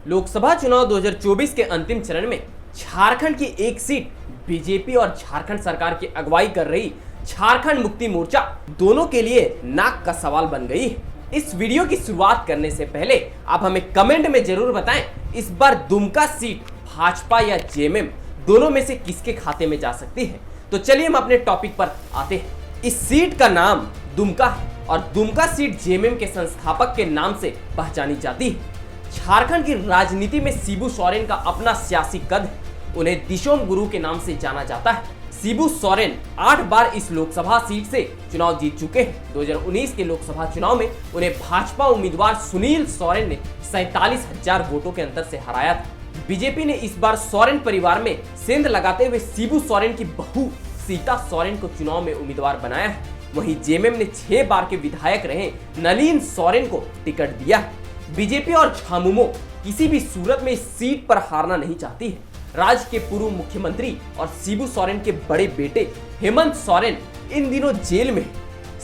लोकसभा चुनाव 2024 के अंतिम चरण में झारखंड की एक सीट बीजेपी और झारखंड सरकार की अगुवाई कर रही झारखंड मुक्ति मोर्चा दोनों के लिए नाक का सवाल बन गई है। इस वीडियो की शुरुआत करने से पहले आप हमें कमेंट में जरूर बताएं, इस बार दुमका सीट भाजपा या जेएमएम दोनों में से किसके खाते में जा सकती है। तो चलिए हम अपने टॉपिक पर आते हैं। इस सीट का नाम दुमका है और दुमका सीट जेएमएम के संस्थापक के नाम से पहचानी जाती है। झारखंड की राजनीति में शिबू सोरेन का अपना सियासी कद है। उन्हें दिशोम गुरु के नाम से जाना जाता है। शिबू सोरेन 8 बार इस लोकसभा सीट से चुनाव जीत चुके हैं। 2019 के लोकसभा चुनाव में उन्हें भाजपा उम्मीदवार सुनील सोरेन ने 47,000 वोटों के अंतर से हराया था। बीजेपी ने इस बार सोरेन परिवार में सेंध लगाते हुए शिबू सोरेन की बहू सीता सोरेन को चुनाव में उम्मीदवार बनाया है। वहीं जेएमएम ने 6 बार के विधायक रहे नलिन सोरेन को टिकट दिया है। बीजेपी और झामुमो किसी भी सूरत में इस सीट पर हारना नहीं चाहती है। राज्य के पूर्व मुख्यमंत्री और शिबू सोरेन के बड़े बेटे हेमंत सोरेन इन दिनों जेल में है।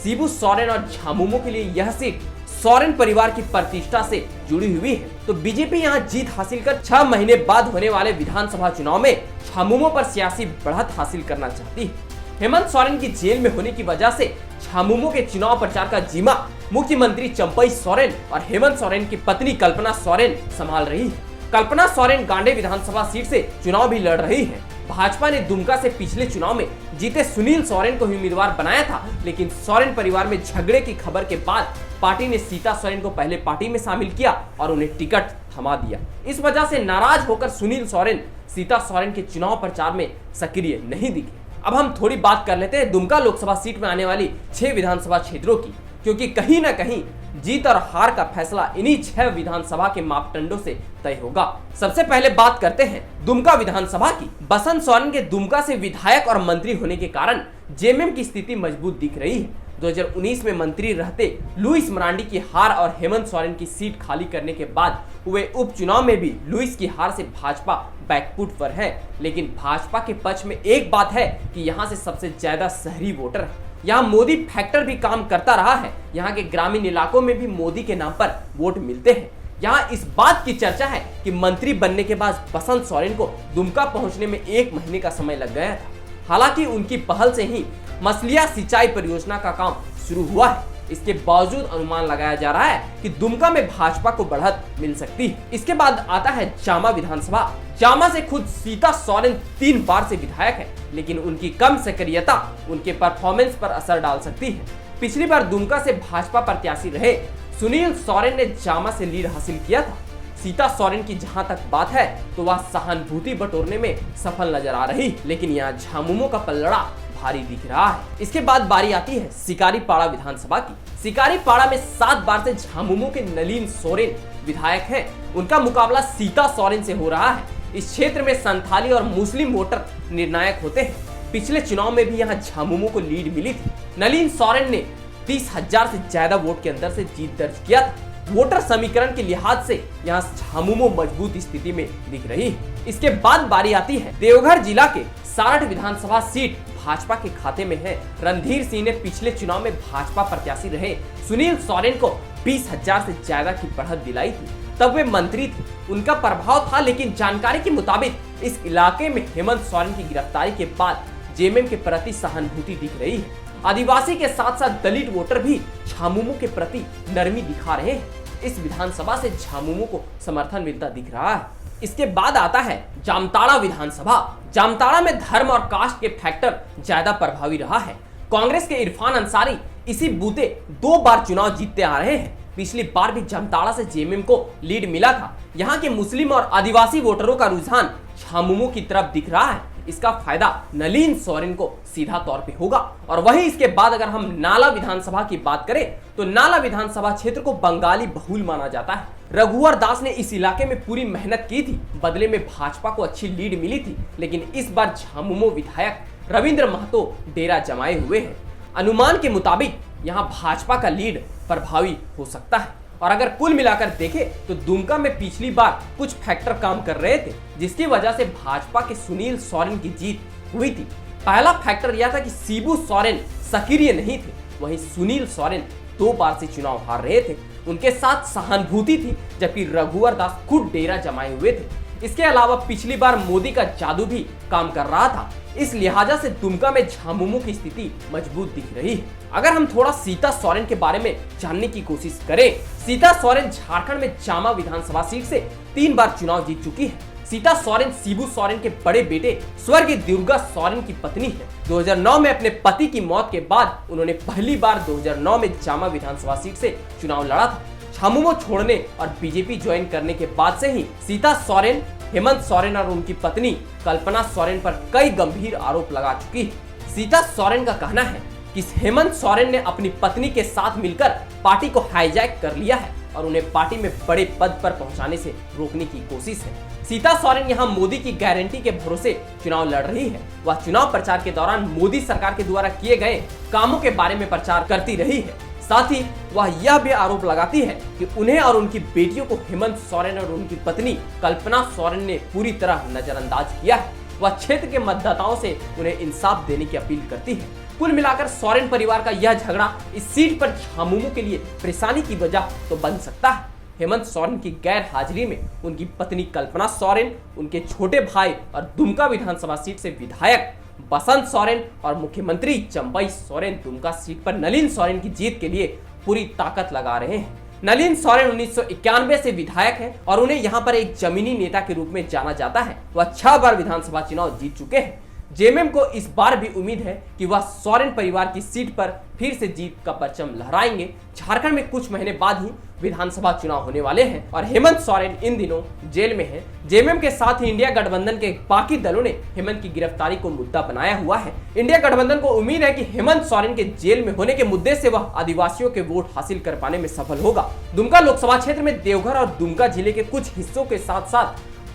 शिबू सोरेन और झामुमो के लिए यह सीट सोरेन परिवार की प्रतिष्ठा से जुड़ी हुई है। तो बीजेपी यहां जीत हासिल कर 6 महीने बाद होने वाले विधानसभा चुनाव में झामुमो पर सियासी बढ़त हासिल करना चाहती है। हेमंत सोरेन की जेल में होने की वजह से झामुमो के चुनाव प्रचार का जिम्मा मुख्यमंत्री चंपई सोरेन और हेमंत सोरेन की पत्नी कल्पना सोरेन संभाल रही है। कल्पना सोरेन गांडे विधानसभा सीट से चुनाव भी लड़ रही है। भाजपा ने दुमका से पिछले चुनाव में जीते सुनील सोरेन को ही उम्मीदवार बनाया था, लेकिन सोरेन परिवार में झगड़े की खबर के बाद पार्टी ने सीता सोरेन को पहले पार्टी में शामिल किया और उन्हें टिकट थमा दिया। इस वजह से नाराज होकर सुनील सोरेन सीता सोरेन के चुनाव प्रचार में सक्रिय नहीं दिखे। अब हम थोड़ी बात कर लेते हैं दुमका लोकसभा सीट में आने वाली 6 विधानसभा क्षेत्रों की, क्योंकि कहीं ना कहीं जीत और हार का फैसला इन्हीं 6 विधानसभा के मापदंडों से तय होगा। सबसे पहले बात करते हैं दुमका विधानसभा की। बसंत सोरेन के दुमका से विधायक और मंत्री होने के कारण जेएमएम की स्थिति मजबूत दिख रही है। 2019 में मंत्री रहते लुइस मरांडी की हार और हेमंत सोरेन की सीट खाली करने के बाद हुए उपचुनाव में भी लुइस की हार से भाजपा बैकफुट पर है। लेकिन भाजपा के पक्ष में एक बात है कि यहाँ से सबसे ज्यादा शहरी वोटर है। यहाँ मोदी फैक्टर भी काम करता रहा है। यहाँ के ग्रामीण इलाकों में भी मोदी के नाम पर वोट मिलते हैं। यहाँ इस बात की चर्चा है कि मंत्री बनने के बाद बसंत सोरेन को दुमका पहुंचने में 1 महीने का समय लग गया था। हालांकि उनकी पहल से ही मसलिया सिंचाई परियोजना का काम शुरू हुआ है। इसके बावजूद अनुमान लगाया जा रहा है कि दुमका में भाजपा को बढ़त मिल सकती है। इसके बाद आता है जामा विधानसभा। जामा से खुद सीता सोरेन 3 बार से विधायक है, लेकिन उनकी कम सक्रियता उनके परफॉर्मेंस पर असर डाल सकती है। पिछली बार दुमका से भाजपा प्रत्याशी रहे सुनील सोरेन ने जामा से लीड हासिल किया था। सीता सोरेन की जहां तक बात है तो वह सहानुभूति बटोरने में सफल नजर आ रही, लेकिन यहाँ झामुमो का पलड़ा भारी दिख रहा है। इसके बाद बारी आती है सिकारीपाड़ा विधानसभा की। सिकारीपाड़ा में 7 बार से झामुमो के नलिन सोरेन विधायक हैं। उनका मुकाबला सीता सोरेन से हो रहा है। इस क्षेत्र में संथाली और मुस्लिम वोटर निर्णायक होते हैं। पिछले चुनाव में भी यहाँ झामुमो को लीड मिली थी। नलिन सोरेन ने 30,000 से ज्यादा वोट के अंदर से जीत दर्ज किया था। वोटर समीकरण के लिहाज से यहाँ झामुमो मजबूत स्थिति में दिख रही है। इसके बाद बारी आती है देवघर जिला के सारठ विधानसभा सीट भाजपा के खाते में है। रणधीर सिंह ने पिछले चुनाव में भाजपा प्रत्याशी रहे सुनील सोरेन को 20,000 से ज्यादा की बढ़त दिलाई थी। तब वे मंत्री थे, उनका प्रभाव था, लेकिन जानकारी के मुताबिक इस इलाके में हेमंत सोरेन की गिरफ्तारी के बाद जेएमएम के प्रति सहानुभूति दिख रही है। आदिवासी के साथ साथ दलित वोटर भी झामुमो के प्रति नरमी दिखा रहे हैं। इस विधानसभा से झामुमो को समर्थन मिलता दिख रहा है। इसके बाद आता है जामताड़ा विधानसभा। जामताड़ा में धर्म और कास्ट के फैक्टर ज्यादा प्रभावी रहा है। कांग्रेस के इरफान अंसारी इसी बूते 2 बार चुनाव जीतते आ रहे हैं। पिछली बार भी जामताड़ा से जेएमएम को लीड मिला था। यहाँ के मुस्लिम और आदिवासी वोटरों का रुझान झामुमो की तरफ दिख रहा है। इसका फायदा नलिन सोरेन को सीधा तौर पे होगा। और वही इसके बाद अगर हम नाला विधानसभा की बात करें तो नाला विधानसभा क्षेत्र को बंगाली बहुल माना जाता है। रघुवर दास ने इस इलाके में पूरी मेहनत की थी, बदले में भाजपा को अच्छी लीड मिली थी, लेकिन इस बार झामुमो विधायक रविंद्र महतो डेरा जमाए हुए हैं। अनुमान के मुताबिक यहाँ भाजपा का लीड प्रभावी हो सकता है। और अगर कुल मिलाकर देखें तो दुमका में पिछली बार कुछ फैक्टर काम कर रहे थे, जिसकी वजह से भाजपा के सुनील सोरेन की जीत हुई थी। पहला फैक्टर यह था कि शिबू सोरेन सक्रिय नहीं थे, वहीं सुनील सोरेन 2 बार से चुनाव हार रहे थे। उनके साथ सहानुभूति थी, जबकि रघुवर दास खुद डेरा जमाए हुए थे। इसके अलावा पिछली बार मोदी का जादू भी काम कर रहा था। इस लिहाजा से दुमका में झामुमो की स्थिति मजबूत दिख रही है। अगर हम थोड़ा सीता सोरेन के बारे में जानने की कोशिश करें, सीता सोरेन झारखंड में जामा विधानसभा सीट से 3 बार चुनाव जीत चुकी है। सीता सोरेन शिबू सोरेन के बड़े बेटे स्वर्गीय दुर्गा सोरेन की पत्नी है। 2009 में अपने पति की मौत के बाद उन्होंने पहली बार 2009 में जामा विधानसभा सीट से चुनाव लड़ा था। झामुमो छोड़ने और बीजेपी ज्वाइन करने के बाद से ही सीता सोरेन, हेमंत सोरेन और उनकी पत्नी कल्पना सोरेन पर कई गंभीर आरोप लगा चुकी है। सीता सोरेन का कहना है कि हेमंत सोरेन ने अपनी पत्नी के साथ मिलकर पार्टी को हाईजैक कर लिया है और उन्हें पार्टी में बड़े पद पर पहुंचाने से रोकने की कोशिश है। सीता सोरेन यहां मोदी की गारंटी के भरोसे चुनाव लड़ रही है। वह चुनाव प्रचार के दौरान मोदी सरकार के द्वारा किए गए कामों के बारे में प्रचार करती रही है। साथ ही वह यह भी आरोप लगाती है कि उन्हें और उनकी बेटियों को हेमंत सोरेन और उनकी पत्नी कल्पना सोरेन ने पूरी तरह नजरअंदाज किया है। वह क्षेत्र के मतदाताओं से उन्हें इंसाफ देने की अपील करती है। कुल मिलाकर सोरेन परिवार का यह झगड़ा इस सीट पर झामुमो के लिए परेशानी की वजह तो बन सकता है। हेमंत सोरेन की गैर हाजिरी में उनकी पत्नी कल्पना सोरेन, उनके छोटे भाई और दुमका विधानसभा सीट से विधायक बसंत सोरेन और मुख्यमंत्री चंपई सोरेन दुमका सीट पर नलिन सोरेन की जीत के लिए पूरी ताकत लगा रहे हैं। नलिन सोरेन 1991 से विधायक हैं और उन्हें यहां पर एक जमीनी नेता के रूप में जाना जाता है। वह 6 बार विधानसभा चुनाव जीत चुके हैं। जेएमएम को इस बार भी उम्मीद है कि वह सोरेन परिवार की सीट पर फिर से जीत का परचम लहराएंगे। झारखंड में कुछ महीने बाद ही विधानसभा चुनाव होने वाले हैं और हेमंत सोरेन इन दिनों जेल में हैं। जेएमएम के साथ ही इंडिया गठबंधन के बाकी दलों ने हेमंत की गिरफ्तारी को मुद्दा बनाया हुआ है। इंडिया गठबंधन को उम्मीद है कि हेमंत सोरेन के जेल में होने के मुद्दे से वह आदिवासियों के वोट हासिल कर पाने में सफल होगा। दुमका लोकसभा क्षेत्र में देवघर और दुमका जिले के कुछ हिस्सों के साथ साथ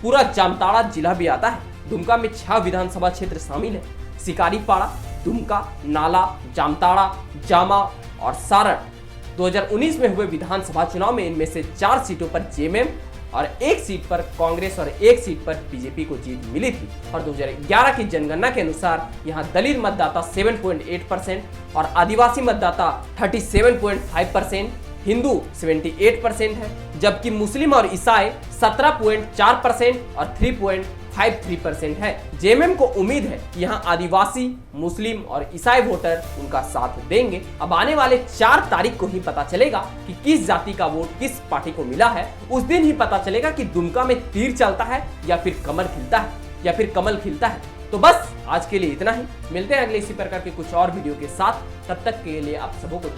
पूरा जामताड़ा जिला भी आता है। दुमका में 6 विधानसभा क्षेत्र शामिल है: शिकारीपाड़ा, दुमका, नाला, जामताड़ा, जामा और सारण। 2019 में हुए विधानसभा चुनाव में इनमें से 4 सीटों पर जेएमएम और 1 सीट पर कांग्रेस और 1 सीट पर बीजेपी को जीत मिली थी। और 2011 की जनगणना के अनुसार यहां दलित मतदाता 7.8% और आदिवासी मतदाता 37.5%, हिंदू 78% है, जबकि मुस्लिम और ईसाई 17.4% और 3.53% है। जेएमएम को उम्मीद है कि यहां आदिवासी, मुस्लिम और ईसाई वोटर उनका साथ देंगे। अब आने वाले 4 तारीख को ही पता चलेगा कि किस जाति का वोट किस पार्टी को मिला है। उस दिन ही पता चलेगा कि दुमका में तीर चलता है या फिर कमल खिलता है। तो बस आज के लिए इतना ही। मिलते हैं अगले इसी प्रकार के कुछ और वीडियो के साथ। तब तक के लिए आप सबों को